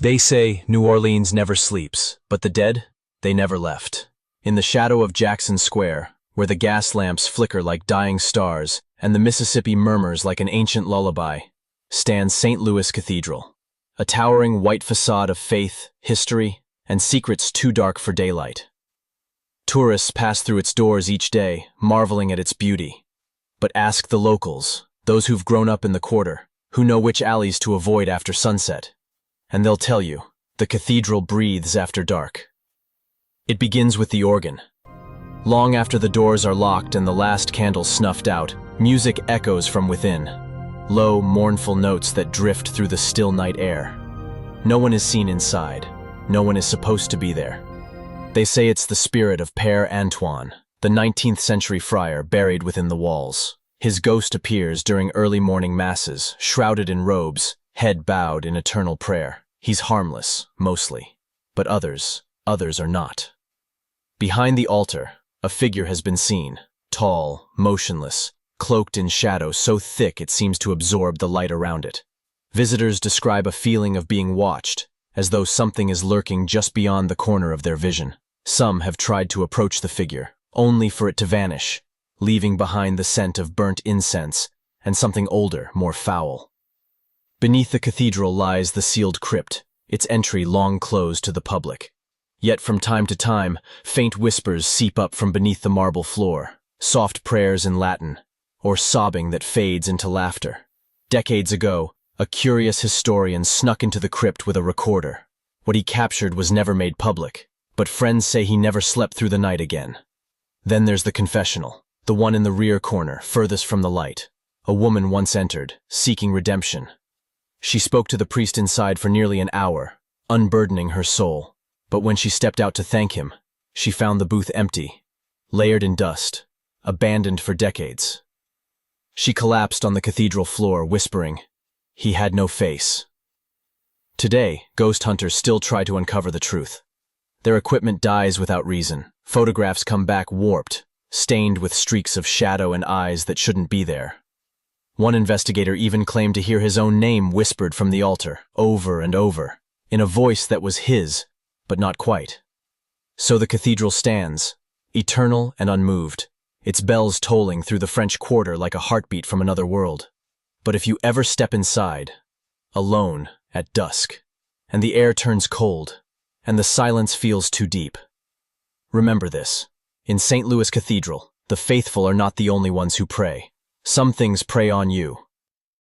They say New Orleans never sleeps, but the dead, they never left. In the shadow of Jackson Square, where the gas lamps flicker like dying stars and the Mississippi murmurs like an ancient lullaby, stands St. Louis Cathedral, a towering white facade of faith, history, and secrets too dark for daylight. Tourists pass through its doors each day, marveling at its beauty. But ask the locals, those who've grown up in the quarter, who know which alleys to avoid after sunset, and they'll tell you, the cathedral breathes after dark. It begins with the organ. Long after the doors are locked and the last candle snuffed out, music echoes from within, low, mournful notes that drift through the still night air. No one is seen inside. No one is supposed to be there. They say it's the spirit of Père Antoine, the 19th century friar buried within the walls. His ghost appears during early morning masses, shrouded in robes, head bowed in eternal prayer. He's harmless, mostly. But others are not. Behind the altar, a figure has been seen, tall, motionless, cloaked in shadow so thick it seems to absorb the light around it. Visitors describe a feeling of being watched, as though something is lurking just beyond the corner of their vision. Some have tried to approach the figure, only for it to vanish, leaving behind the scent of burnt incense and something older, more foul. Beneath the cathedral lies the sealed crypt, its entry long closed to the public. Yet from time to time, faint whispers seep up from beneath the marble floor, soft prayers in Latin, or sobbing that fades into laughter. Decades ago, a curious historian snuck into the crypt with a recorder. What he captured was never made public, but friends say he never slept through the night again. Then there's the confessional, the one in the rear corner, furthest from the light. A woman once entered, seeking redemption. She spoke to the priest inside for nearly an hour, unburdening her soul. But when she stepped out to thank him, she found the booth empty, layered in dust, abandoned for decades. She collapsed on the cathedral floor, whispering, "He had no face." Today, ghost hunters still try to uncover the truth. Their equipment dies without reason. Photographs come back warped, stained with streaks of shadow and eyes that shouldn't be there. One investigator even claimed to hear his own name whispered from the altar, over and over, in a voice that was his, but not quite. So the cathedral stands, eternal and unmoved, its bells tolling through the French Quarter like a heartbeat from another world. But if you ever step inside, alone, at dusk, and the air turns cold, and the silence feels too deep, remember this. In St. Louis Cathedral, the faithful are not the only ones who pray. Some things prey on you.